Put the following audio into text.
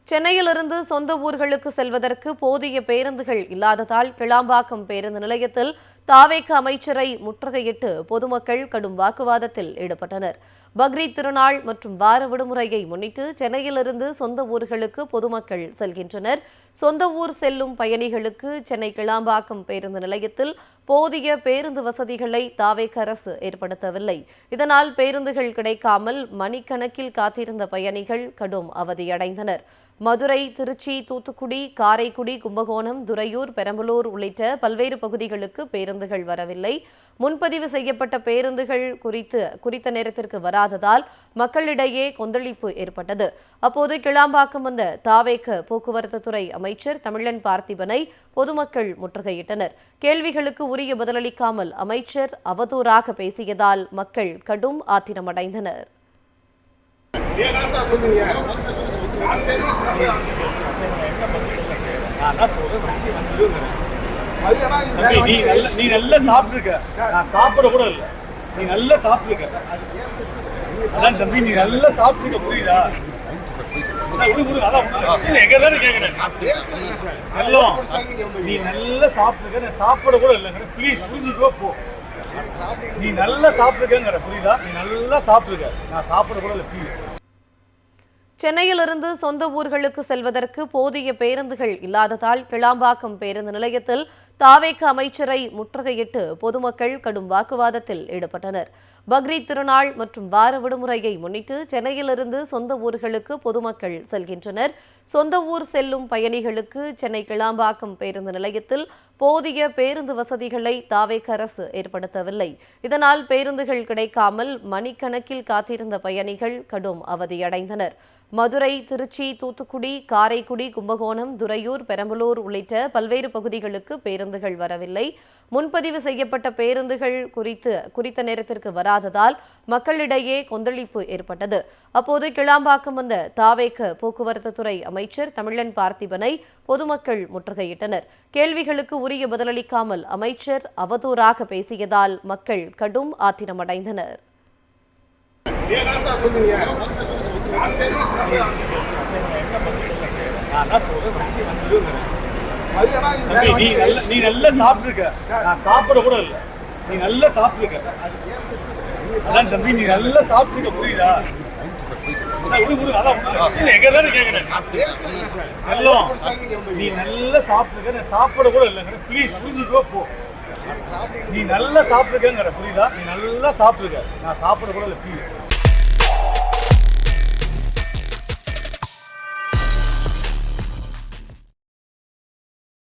சென்னையிலிருந்து சொந்த ஊர்களுக்கு செல்வதற்கு போதிய பேருந்துகள் இல்லாததால் கிளாம்பாக்கம் பேருந்து நிலையத்தில் தாவேக அமைச்சரை முற்றுகையிட்டு பொதுமக்கள் கடும் வாக்குவாதத்தில் ஈடுபட்டனர். பக்ரீத் திருநாள் மற்றும் வார விடுமுறையை முன்னிட்டு சென்னையிலிருந்து சொந்த ஊர்களுக்கு பொதுமக்கள் செல்கின்றனர். சொந்த ஊர் செல்லும் பயணிகளுக்கு சென்னை கிளாம்பாக்கம் பேருந்து நிலையத்தில் போதிய பேருந்து வசதிகளை தாவேக அரசு ஏற்படுத்தவில்லை. இதனால் பேருந்துகள் கிடைக்காமல் மணிக்கணக்கில் காத்திருந்த பயணிகள் கடும் அவதியடைந்தனர். மதுரை, திருச்சி, தூத்துக்குடி, காரைக்குடி, கும்பகோணம், துறையூர், பெரம்பலூர் உள்ளிட்ட பல்வேறு பகுதிகளுக்கு பேருந்துகள் வரவில்லை. முன்பதிவு செய்யப்பட்ட பேருந்துகள் குறித்த நேரத்திற்கு வராததால் மக்களிடையே கொந்தளிப்பு ஏற்பட்டது. அப்போது கிளாம்பாக்கம் வந்த தாவேக போக்குவரத்து துறை அமைச்சர் தமிழன் பார்த்திபனை பொதுமக்கள் முற்றுகையிட்டனர். கேள்விகளுக்கு உரிய பதிலளிக்காமல் அமைச்சர் அவதூறாக பேசியதால் மக்கள் கடும் ஆத்திரமடைந்தனர். நீ நல்லா சாப்பிட்டுருக்க, நான் சாப்பிட கூட இல்லை. நீ நல்லா சாப்பிட்டுருக்க, அதான் தம்பி, நீ நல்லா சாப்பிட்டுருக்க, புரியுதா? நீ நல்லா சாப்பிட்டுருக்க, நான் சாப்பிட கூட இல்லைங்கிற, ப்ளீஸ் புரிஞ்சுக்கோ போ. நீ நல்லா சாப்பிட்டுருக்கங்கிற, புரியுதா? நீ நல்லா சாப்பிட்டுருக்க, நான் சாப்பிட கூட இல்லை, ப்ளீஸ். சென்னையிலிருந்து சொந்த ஊர்களுக்கு செல்வதற்கு போதிய பேருந்துகள் இல்லாததால் கிளாம்பாக்கம் பேருந்து நிலையத்தில் தாவேக அமைச்சரை முற்றுகையிட்டு பொதுமக்கள் கடும் வாக்குவாதத்தில் ஈடுபட்டனர். பக்ரீத் திருநாள் மற்றும் வார விடுமுறையை முன்னிட்டு சென்னையிலிருந்து சொந்த ஊர்களுக்கு பொதுமக்கள் செல்கின்றனர். சொந்த ஊர் செல்லும் பயணிகளுக்கு சென்னை கிளாம்பாக்கம் பேருந்து நிலையத்தில் போதிய பேருந்து வசதிகளை தாவேக அரசு ஏற்படுத்தவில்லை. இதனால் பேருந்துகள் கிடைக்காமல் மணிக்கணக்கில் காத்திருந்த பயணிகள் கடும் அவதியடைந்தனர். மதுரை, திருச்சி, தூத்துக்குடி, காரைக்குடி, கும்பகோணம், துறையூர், பெரம்பலூர் உள்ளிட்ட பல்வேறு பகுதிகளுக்கு பேருந்துகள் வரவில்லை. முன்பதிவு செய்யப்பட்ட பேருந்துகள் குறித்த நேரத்திற்கு வராததால் மக்களிடையே கொந்தளிப்பு ஏற்பட்டது. அப்போது கிளாம்பாக்கம் வந்த தாவேக போக்குவரத்து துறை அமைச்சர் தமிழன் பார்த்திபனை பொதுமக்கள் முற்றுகையிட்டனர். கேள்விகளுக்கு உரிய பதிலளிக்காமல் அமைச்சர் அவதூறாக பேசியதால் மக்கள் கடும் ஆத்திரமடைந்தனர். நீ நல்லா சாப்பிட்டுருக்க, நான் சாப்பிட கூட இல்லை. நீ நல்லா சாப்பிட்டுருக்க, அதான் தம்பி, நீ நல்லா சாப்பிட்டுருக்க, புரியுதா? நீ நல்லா சாப்பிட்டுருக்க, நான் சாப்பிட கூட இல்லைங்கிற, ப்ளீஸ் புரிஞ்சுக்கோ போ. நீ நல்லா சாப்பிட்டுருக்கங்கிற, புரியுதா? நீ நல்லா சாப்பிட்டுருக்க, நான் சாப்பிட கூட இல்லை, ப்ளீஸ்.